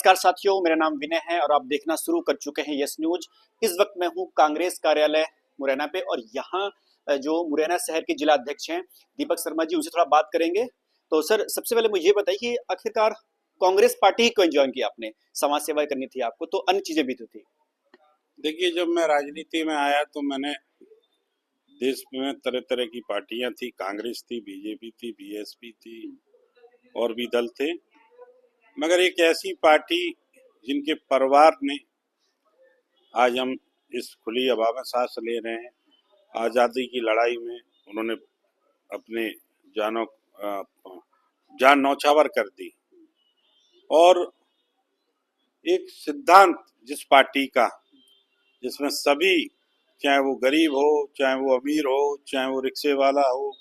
नमस्कार साथियों, मेरा नाम विनय है और आप देखना शुरू कर चुके हैं यस न्यूज। इस वक्त मैं हूं कांग्रेस कार्यालय मुरैना पे और यहाँ जो मुरैना शहर के जिला अध्यक्ष हैं दीपक शर्मा जी, उनसे थोड़ा बात करेंगे। तो सर, सबसे पहले मुझे ये बताइए कि आखिरकार कांग्रेस पार्टी ही क्यों ज्वाइन की आपने? समाज सेवा करनी थी आपको, तो अन्य चीजें भी तो थी। देखिए, जब मैं राजनीति में आया तो मैंने देश में तरह तरह की पार्टियां थी। कांग्रेस थी, बीजेपी थी, बीएसपी थी और भी दल थे, मगर एक ऐसी पार्टी जिनके परिवार ने आज हम इस खुली हवा में सांस ले रहे हैं। आज़ादी की लड़ाई में उन्होंने अपने जानों जान नौछावर कर दी और एक सिद्धांत जिस पार्टी का, जिसमें सभी, चाहे वो गरीब हो, चाहे वो अमीर हो, चाहे वो रिक्शे वाला हो,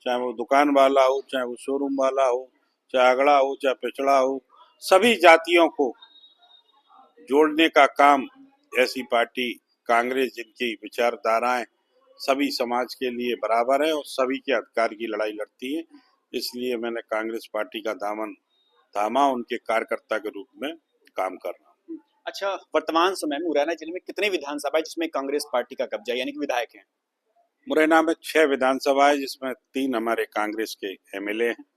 चाहे वो दुकान वाला हो, चाहे वो शोरूम वाला हो, चाहे अगड़ा हो, चाहे पिछड़ा हो, सभी जातियों को जोड़ने का काम ऐसी पार्टी कांग्रेस, जिनकी विचारधाराएं सभी समाज के लिए बराबर है और सभी के अधिकार की लड़ाई लड़ती है। इसलिए मैंने कांग्रेस पार्टी का दामन थामा, उनके कार्यकर्ता के रूप में काम कर रहा हूँ। अच्छा, वर्तमान समय में मुरैना जिले में कितने विधानसभा है जिसमें कांग्रेस पार्टी का कब्जा यानी कि विधायक हैं? मुरैना में 6 विधानसभा है, जिसमें 3 हमारे कांग्रेस के एमएलए हैं।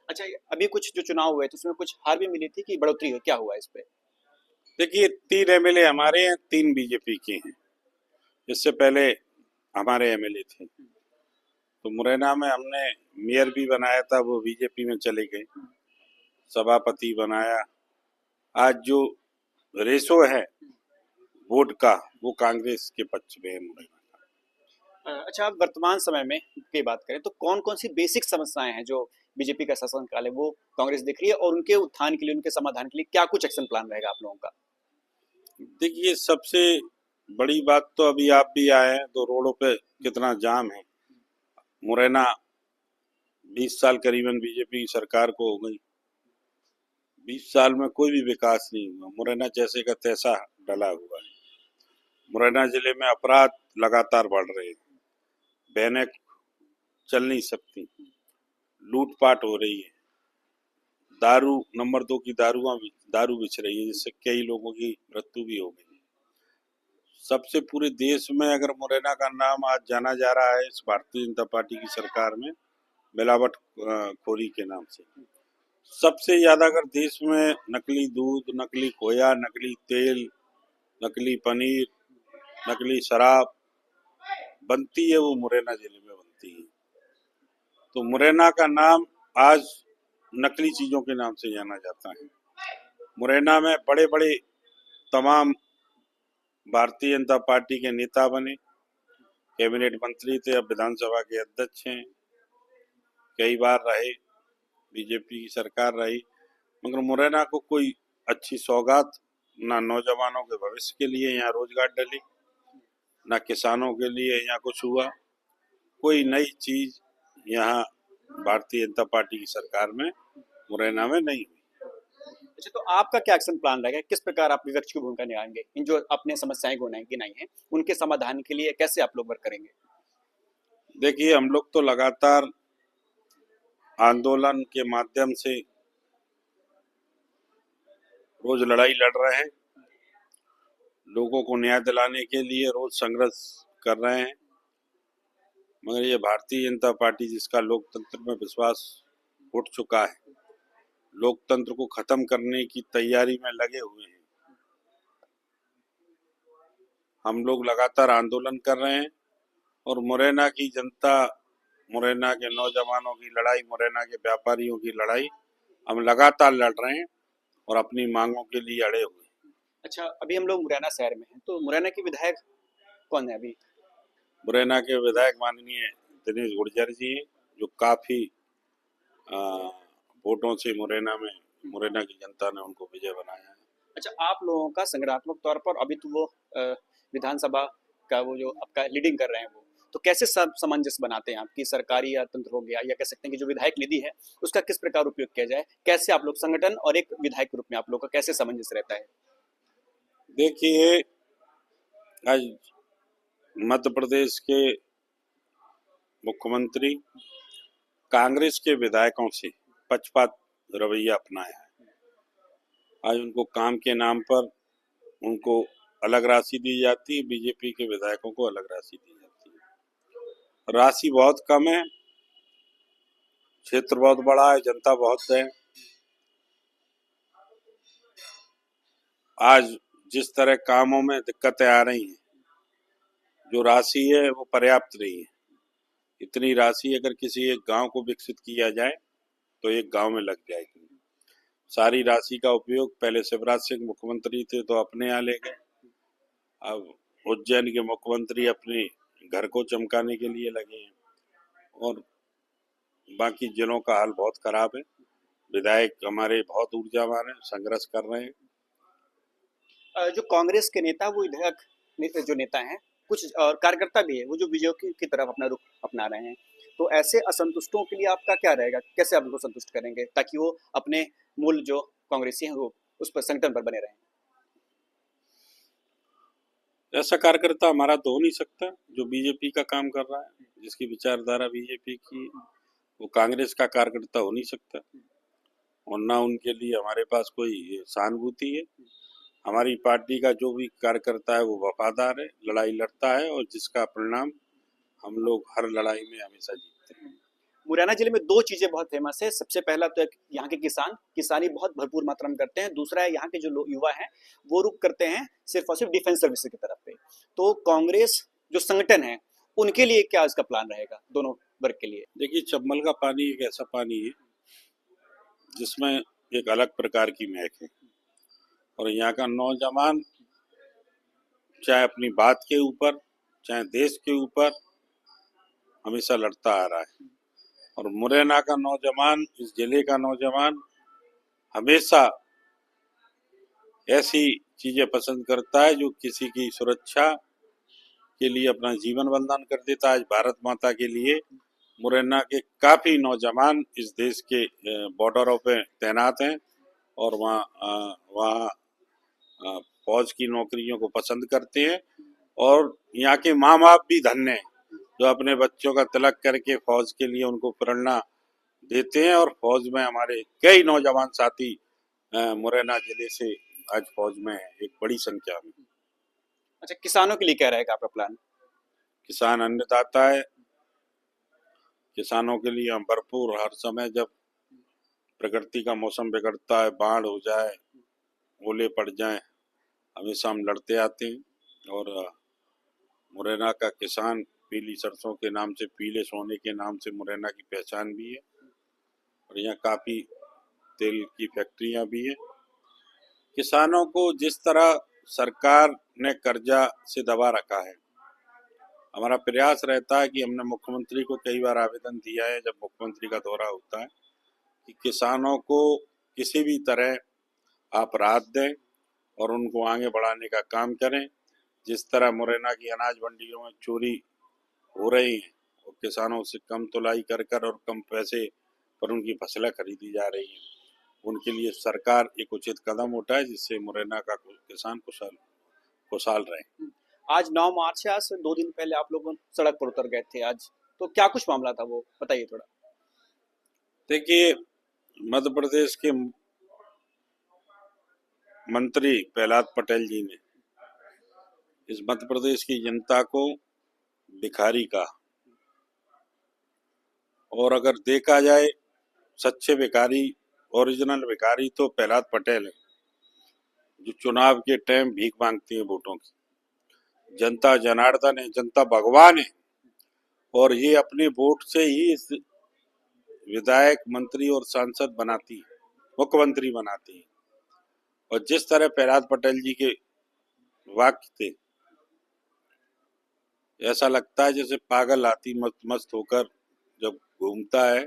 अच्छा, अभी कुछ जो चुनाव हुए तो उसमें कुछ हार भी मिली थी कि बढ़ोतरी हुई, क्या हुआ इस पे? देखिए, 3 एमएलए हमारे हैं, 3 बीजेपी के हैं। इससे पहले हमारे एमएलए थे, तो मुरैना में हमने मेयर भी बनाया था, वो बीजेपी में चले गए। सभापति बनाया। आज जो रेशो है वोट का, वो कांग्रेस के पक्ष में है मुरैना। अच्छा, आप वर्तमान समय में की बात करें तो कौन कौन सी बेसिक समस्याएं हैं जो बीजेपी का शासनकाल है वो कांग्रेस देख रही है, और उनके उत्थान के लिए, उनके समाधान के लिए क्या कुछ एक्शन प्लान रहेगा आप लोगों का? देखिए, सबसे बड़ी बात तो अभी आप भी आए हैं तो रोडों पे कितना जाम है। मुरैना 20 साल करीबन बीजेपी की सरकार को हो गई, 20 साल में कोई भी विकास नहीं हुआ। मुरैना जैसे का तैसा डला हुआ है। मुरैना जिले में अपराध लगातार बढ़ रहे हैं, वैनें चल नहीं सकती, लूटपाट हो रही है, दारू नंबर 2 की दारू बिछ रही है, जिससे कई लोगों की मृत्यु भी हो गई। सबसे पूरे देश में अगर मुरैना का नाम आज जाना जा रहा है इस भारतीय जनता पार्टी की सरकार में, मिलावट खोरी के नाम से। सबसे ज्यादा अगर देश में नकली दूध, नकली खोया, नकली तेल, नकली पनीर, नकली शराब बनती है, वो मुरैना जिले में बनती है। तो मुरैना का नाम आज नकली चीजों के नाम से जाना जाता है। मुरैना में बड़े बड़े तमाम भारतीय जनता पार्टी के नेता बने, कैबिनेट मंत्री थे, अब विधानसभा के अध्यक्ष हैं, कई बार रहे, बीजेपी की सरकार रही, मगर मुरैना को कोई अच्छी सौगात ना नौजवानों के भविष्य के लिए यहाँ रोजगार डली, ना किसानों के लिए यहाँ कुछ हुआ। कोई नई चीज यहाँ भारतीय जनता पार्टी की सरकार में मुरैना में नहीं हुई। अच्छा, तो आपका क्या एक्शन प्लान रहेगा? किस प्रकार आप विपक्ष की भूमिका निभाएंगे? इन जो अपने समस्याएं गिनाई हैं उनके समाधान के लिए कैसे आप लोग वर्क करेंगे? देखिए, हम लोग तो लगातार आंदोलन के माध्यम से रोज लड़ाई लड़ रहे हैं, लोगों को न्याय दिलाने के लिए रोज संघर्ष कर रहे हैं। मगर ये भारतीय जनता पार्टी, जिसका लोकतंत्र में विश्वास उठ चुका है, लोकतंत्र को खत्म करने की तैयारी में लगे हुए हैं। हम लोग लगातार आंदोलन कर रहे हैं और मुरैना की जनता, मुरैना के नौजवानों की लड़ाई, मुरैना के व्यापारियों की लड़ाई हम लगातार लड़ रहे हैं और अपनी मांगों के लिए अड़े हुए हैं। अच्छा, अभी हम लोग मुरैना शहर में हैं, तो मुरैना के विधायक कौन है अभी? मुरैना के विधायक माननीय दिनेश गुर्जर जी हैं, जो काफी वोटों से मुरैना की जनता ने उनको विजय बनाया है। अच्छा, आप लोगों का संगठनात्मक तौर पर अभी तो वो विधानसभा का वो जो आपका लीडिंग कर रहे हैं वो, तो कैसे सब सामंजस्य बनाते हैं? आपकी सरकारी या तंत्र हो गया, या कह सकते हैं कि जो विधायक निधि है उसका किस प्रकार उपयोग किया जाए? कैसे आप लोग संगठन और एक विधायक के रूप में आप लोग का कैसे सामंजस्य रहता है? देखिए, आज मध्य प्रदेश के मुख्यमंत्री कांग्रेस के विधायकों से पक्षपात रवैया अपनाया है। आज उनको काम के नाम पर उनको अलग राशि दी जाती है, बीजेपी के विधायकों को अलग राशि दी जाती है। राशि बहुत कम है, क्षेत्र बहुत बड़ा है, जनता बहुत है। आज जिस तरह कामों में दिक्कतें आ रही हैं, जो राशि है वो पर्याप्त नहीं है। इतनी राशि अगर किसी एक गांव को विकसित किया जाए तो एक गांव में लग जाएगी। सारी राशि का उपयोग पहले शिवराज सिंह मुख्यमंत्री थे तो अपने यहाँ ले गए, अब उज्जैन के मुख्यमंत्री अपने घर को चमकाने के लिए लगे हैं और बाकी जिलों का हाल बहुत खराब है। विधायक हमारे बहुत ऊर्जावान हैं, संघर्ष कर रहे हैं। जो कांग्रेस के नेता वो विधायक जो नेता हैं कुछ और कार्यकर्ता भी है वो जो बीजेपी की तरफ अपना रुख अपना रहे हैं, तो ऐसे असंतुष्टों के लिए आपका क्या रहेगा, कैसे आप उनको संतुष्ट करेंगे ताकि वो अपने मूल जो कांग्रेसी हैं वो उस पर संगठन पर बने रहें? ऐसा कार्यकर्ता हमारा तो हो नहीं सकता जो बीजेपी का काम कर रहा है, जिसकी विचारधारा बीजेपी की, वो कांग्रेस का कार्यकर्ता हो नहीं सकता और ना उनके लिए हमारे पास कोई सहानुभूति है। हमारी पार्टी का जो भी कार्यकर्ता है वो वफादार है, लड़ाई लड़ता है और जिसका परिणाम हम लोग हर लड़ाई में हमेशा जीतते हैं। मुरैना जिले में दो चीजें बहुत फेमस है। सबसे पहला तो एक यहाँ के किसान किसानी बहुत भरपूर मात्रा में करते हैं। दूसरा है यहाँ के जो युवा हैं वो रुख करते हैं सिर्फ और सिर्फ डिफेंस सर्विसेज की तरफ पे। तो कांग्रेस जो संगठन है उनके लिए क्या इसका प्लान रहेगा दोनों वर्ग के लिए? देखिए, चंबल का पानी एक ऐसा पानी है जिसमें एक अलग प्रकार की महक है और यहाँ का नौजवान चाहे अपनी बात के ऊपर चाहे देश के ऊपर हमेशा लड़ता आ रहा है और मुरैना का नौजवान, इस जिले का नौजवान हमेशा ऐसी चीजें पसंद करता है जो किसी की सुरक्षा के लिए अपना जीवन बलिदान कर देता है। आज भारत माता के लिए मुरैना के काफी नौजवान इस देश के बॉर्डरों पे तैनात हैं और वहाँ फौज की नौकरियों को पसंद करते हैं और यहाँ के माँ बाप भी धन्य हैं जो अपने बच्चों का तिलक करके फौज के लिए उनको प्रेरणा देते हैं और फौज में हमारे कई नौजवान साथी मुरैना जिले से आज फौज में है, एक बड़ी संख्या में। अच्छा, किसानों के लिए क्या रहेगा आपका प्लान? किसान अन्नदाता है, किसानों के लिए हम भरपूर हर समय जब प्रकृति का मौसम बिगड़ता है, बाढ़ हो जाए, ओले पड़ जाए, हमेशा हम लड़ते आते हैं और मुरैना का किसान पीली सरसों के नाम से, पीले सोने के नाम से मुरैना की पहचान भी है और यहाँ काफी तेल की फैक्ट्रियां भी है। किसानों को जिस तरह सरकार ने कर्जा से दबा रखा है, हमारा प्रयास रहता है कि हमने मुख्यमंत्री को कई बार आवेदन दिया है जब मुख्यमंत्री का दौरा होता है कि किसानों को किसी भी तरह आप राहत दें और उनको आगे बढ़ाने का काम करें। जिस तरह मुरैना की अनाज मंडियों में चोरी हो रही है और किसानों से कम तुलाई कर कर और कम पैसे पर उनकी फसलें खरीदी जा रही हैं, उनके लिए सरकार एक उचित कदम उठाए जिससे मुरैना का किसान खुशहाल रहे। आज 9 मार्च है, आज से 2 दिन पहले आप लोग सड़क पर उतर गए थे आज, तो क्या कुछ मामला था वो बताइए थोड़ा। देखिए, मध्य प्रदेश के मंत्री प्रहलाद पटेल जी ने इस मध्य प्रदेश की जनता को भिखारी कहा और अगर देखा जाए सच्चे भिखारी, ओरिजिनल भिखारी तो प्रहलाद पटेल है जो चुनाव के टाइम भीख मांगती है वोटों की। जनता जनार्दन है, जनता भगवान है और ये अपने वोट से ही इस विधायक, मंत्री और सांसद बनाती है, मुख्यमंत्री बनाती है। और जिस तरह प्रहलाद पटेल जी के वाक्य थे, ऐसा लगता है जैसे पागल हाथी मस्त होकर जब घूमता है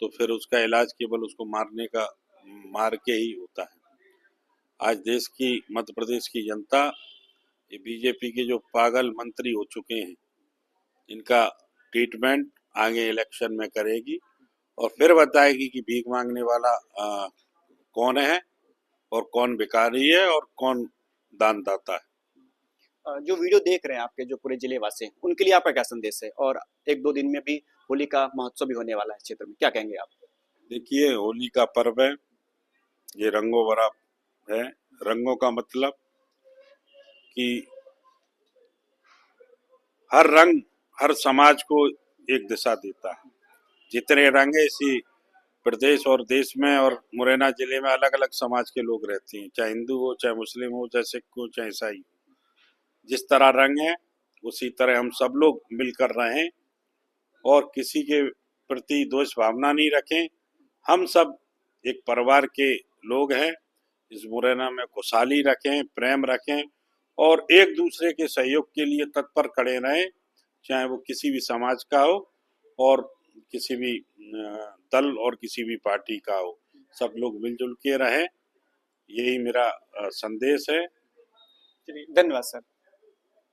तो फिर उसका इलाज केवल उसको मार के ही होता है। आज देश की, मध्य प्रदेश की जनता ये बीजेपी के जो पागल मंत्री हो चुके हैं इनका ट्रीटमेंट आगे इलेक्शन में करेगी और फिर बताएगी कि भीख मांगने वाला कौन है और कौन भिखारी है और कौन दानदाता है। जो वीडियो देख रहे हैं आपके जो पूरे जिले वासी हैं, उनके लिए आपका क्या संदेश है? और 1-2 दिन में भी होली का महोत्सव भी होने वाला है क्षेत्र में, क्या कहेंगे आप? देखिए, होली का पर्व है, ये रंगों भरा है। रंगों का मतलब कि हर रंग हर समाज को एक दिशा देता है। जितने रंग है इसी प्रदेश और देश में और मुरैना जिले में अलग अलग समाज के लोग रहते हैं, चाहे हिंदू हो, चाहे मुस्लिम हो, चाहे सिख हो, चाहे ईसाई हो। जिस तरह रंग है उसी तरह हम सब लोग मिलकर रहें और किसी के प्रति द्वेष भावना नहीं रखें। हम सब एक परिवार के लोग हैं। इस मुरैना में खुशहाली रखें, प्रेम रखें और एक दूसरे के सहयोग के लिए तत्पर खड़े रहें, चाहे वो किसी भी समाज का हो और किसी भी दल और किसी भी पार्टी का हो। सब लोग मिलजुल के रहें, यही मेरा संदेश है। चलिए, धन्यवाद सर।